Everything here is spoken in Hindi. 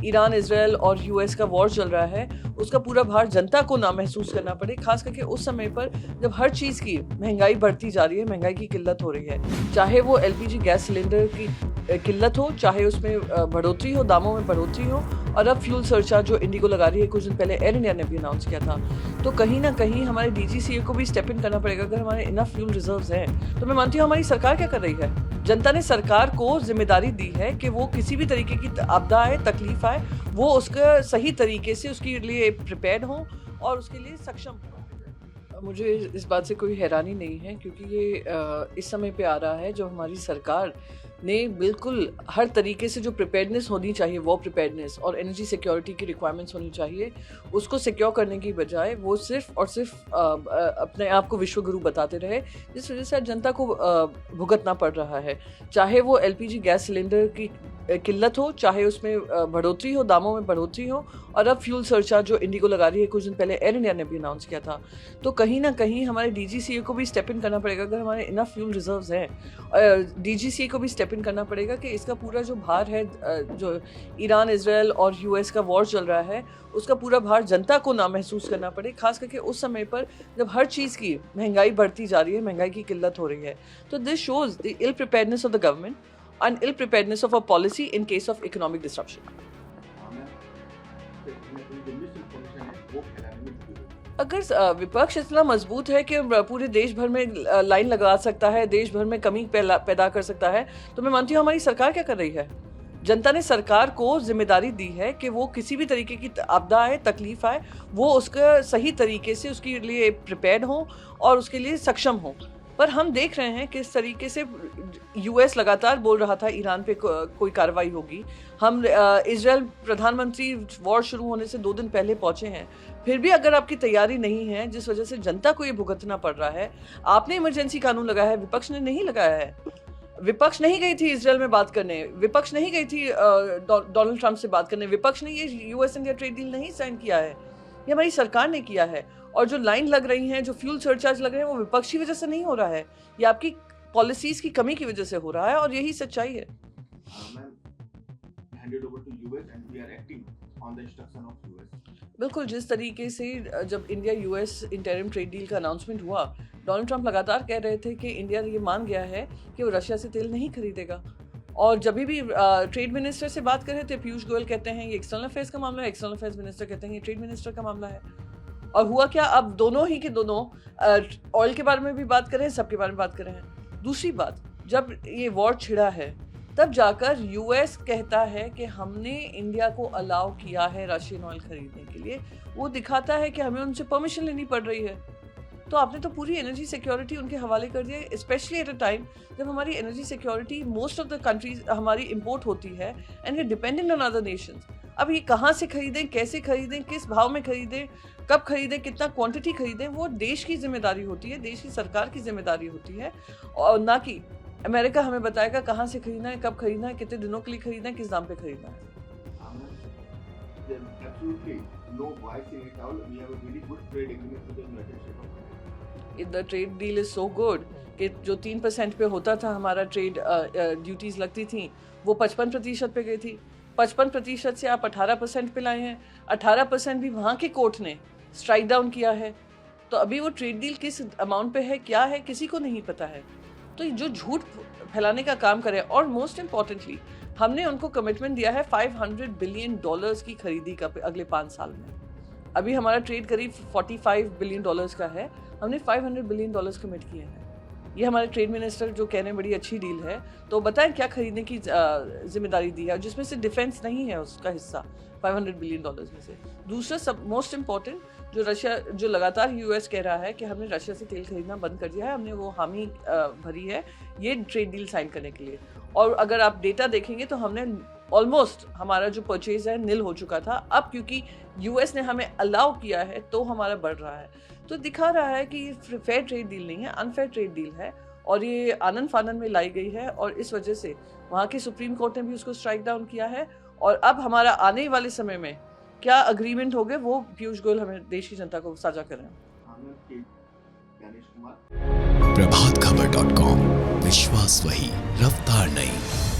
ईरान, इजराइल और यूएस का वॉर चल रहा है, उसका पूरा भार जनता को ना महसूस करना पड़े, खास करके उस समय पर जब हर चीज़ की महंगाई बढ़ती जा रही है, महंगाई की किल्लत हो रही है। चाहे वो एलपीजी गैस सिलेंडर की किल्लत हो, चाहे उसमें बढ़ोतरी हो, दामों में बढ़ोतरी हो, और अब फ्यूल सरचार्ज जो इंडिगो लगा रही है, कुछ दिन पहले एयर इंडिया ने भी अनाउंस किया था। तो कहीं ना कहीं हमारे डीजीसीए को भी स्टेप इन करना पड़ेगा। अगर हमारे इनफ फ्यूल रिजर्व्स हैं, तो मैं मानती हूँ हमारी सरकार क्या कर रही है। जनता ने सरकार को जिम्मेदारी दी है कि वो किसी भी तरीके की आपदा आए, तकलीफ आए, वो उसका सही तरीके से उसके लिए प्रिपेयर्ड हो और उसके लिए सक्षम हो। मुझे इस बात से कोई हैरानी नहीं है, क्योंकि ये इस समय पे आ रहा है जब हमारी सरकार ने बिल्कुल हर तरीके से जो प्रिपेयर्डनेस होनी चाहिए, वो प्रिपेयर्डनेस और एनर्जी सिक्योरिटी की रिक्वायरमेंट्स होनी चाहिए, उसको सिक्योर करने की बजाय वो सिर्फ और सिर्फ अपने आप को विश्वगुरु बताते रहे, जिस वजह से जनता को भुगतना पड़ रहा है। चाहे वो एलपीजी गैस सिलेंडर की किल्लत हो, चाहे उसमें बढ़ोतरी हो, दामों में बढ़ोतरी हो, और अब फ्यूल सरचार्ज जो इंडिगो लगा रही है, कुछ दिन पहले एयर इंडिया ने भी अनाउंस किया था। तो कहीं ना कहीं हमारे डीजीसीए को भी स्टेप इन करना पड़ेगा। अगर हमारे इनफ फ्यूल रिजर्व्स हैं, डीजीसीए को भी स्टेप इन करना पड़ेगा कि इसका पूरा जो भार है, जो ईरान, इजराइल और यूएस का वॉर चल रहा है, उसका पूरा भार जनता को ना महसूस करना पड़े, खास करके उस समय पर जब हर चीज़ की महंगाई बढ़ती जा रही है, महंगाई की किल्लत हो रही है। तो this shows the ill preparedness of the government and ill preparedness of a policy in case of economic disruption. अगर विपक्ष इतना मजबूत है कि पूरे देश भर में लाइन लगा सकता है, देश भर में कमी पैदा कर सकता है, तो मैं मानती हूँ हमारी सरकार क्या कर रही है। जनता ने सरकार को जिम्मेदारी दी है कि वो किसी भी तरीके की आपदा आए, तकलीफ आए, वो उसका सही तरीके से उसके लिए प्रिपेयर्ड हो और उसके लिए सक्षम हो। पर हम देख रहे हैं किस तरीके से यूएस लगातार बोल रहा था ईरान पे कोई कार्रवाई होगी। हम इजराइल प्रधानमंत्री वॉर शुरू होने से 2 दिन पहले पहुंचे हैं, फिर भी अगर आपकी तैयारी नहीं है, जिस वजह से जनता को ये भुगतना पड़ रहा है। आपने इमरजेंसी कानून लगाया है, विपक्ष ने नहीं लगाया है। विपक्ष नहीं गई थी इजराइल में बात करने, विपक्ष नहीं गई थी डोनाल्ड ट्रंप से बात करने, विपक्ष ने ये यूएस इंडिया ट्रेड डील नहीं साइन किया है, ये हमारी सरकार ने किया है। और जो लाइन लग रही हैं, जो फ्यूल सरचार्ज लग रहे हैं, वो विपक्ष की वजह से नहीं हो रहा है, ये आपकी पॉलिसीज की कमी की वजह से हो रहा है, और यही सच्चाई है। बिल्कुल, जिस तरीके से जब India US interim trade deal का अनाउंसमेंट हुआ, डोनाल्ड ट्रंप लगातार कह रहे थे कि इंडिया ये मान गया है कि वो रशिया से तेल नहीं खरीदेगा। और जब भी ट्रेड मिनिस्टर से बात कर रहे थे, पीयूष गोयल कहते हैं ये एक्सटर्नल अफेयर्स का मामला है, एक्सटर्नल अफेयर्स मिनिस्टर कहते हैं ये ट्रेड मिनिस्टर का मामला है। और हुआ क्या, अब दोनों ही के दोनों ऑयल के बारे में भी बात कर रहे हैं, सबके बारे में बात कर रहे हैं। दूसरी बात, जब ये वॉर छिड़ा है, तब जाकर यूएस कहता है कि हमने इंडिया को अलाउ किया है रशियन ऑयल खरीदने के लिए। वो दिखाता है कि हमें उनसे परमिशन लेनी पड़ रही है। तो आपने तो पूरी एनर्जी सिक्योरिटी उनके हवाले कर दिया, स्पेशली एट अ टाइम जब हमारी energy security most of the countries हमारी इंपोर्ट होती है and we dependent on other nations. अब ये कहाँ से खरीदें, कैसे खरीदें, किस भाव में खरीदें, कब खरीदें, कितना क्वांटिटी खरीदें, वो देश की जिम्मेदारी होती है, देश की सरकार की जिम्मेदारी होती है, और ना कि अमेरिका हमें बताएगा कहाँ से खरीदना है, कब खरीदना है, कितने दिनों के लिए खरीदना है, किस दाम पे खरीदना है। The trade deal is so good कि जो 3% पे होता था हमारा ट्रेड ड्यूटीज लगती थी, वो 55% पे गई थी। 55% से आप 18% पे लाए हैं। 18% भी वहाँ के कोर्ट ने स्ट्राइक डाउन किया है। तो अभी वो ट्रेड डील किस अमाउंट पे है, क्या है, किसी को नहीं पता है। तो जो झूठ फैलाने का काम करे, और मोस्ट इम्पॉर्टेंटली हमने उनको कमिटमेंट दिया है $500 बिलियन की खरीदी का अगले 5 साल में। अभी हमारा ट्रेड करीब $45 बिलियन का है, हमने $500 बिलियन कमिट किए हैं। ये हमारे ट्रेड मिनिस्टर जो कह रहे हैं बड़ी अच्छी डील है, तो बताएं क्या खरीदने की जिम्मेदारी दी है, जिसमें से डिफेंस नहीं है उसका हिस्सा $500 बिलियन में से। दूसरा सब मोस्ट इम्पॉर्टेंट, जो लगातार यूएस कह रहा है कि हमने रशिया से तेल खरीदना बंद कर दिया है, हमने वो हामी भरी है ये ट्रेड डील साइन करने के लिए। और अगर आप डेटा देखेंगे तो हमने ऑलमोस्ट हमारा जो परचेज है निल हो चुका था। अब क्योंकि यूएस ने हमें अलाउ किया है तो हमारा बढ़ रहा है। तो दिखा रहा है कि ये फेयर ट्रेड डील नहीं है, अनफेयर ट्रेड डील है, और ये आनन फानन में लाई गई है, और इस वजह से वहाँ की सुप्रीम कोर्ट ने भी उसको स्ट्राइक डाउन किया है। और अब हमारा आने वाले समय में क्या अग्रीमेंट हो गए, वो पीयूष गोयल हमें देश की जनता को साझा कर रहे हैं। प्रभातखबर.com, विश्वास वही, रफ्तार नहीं।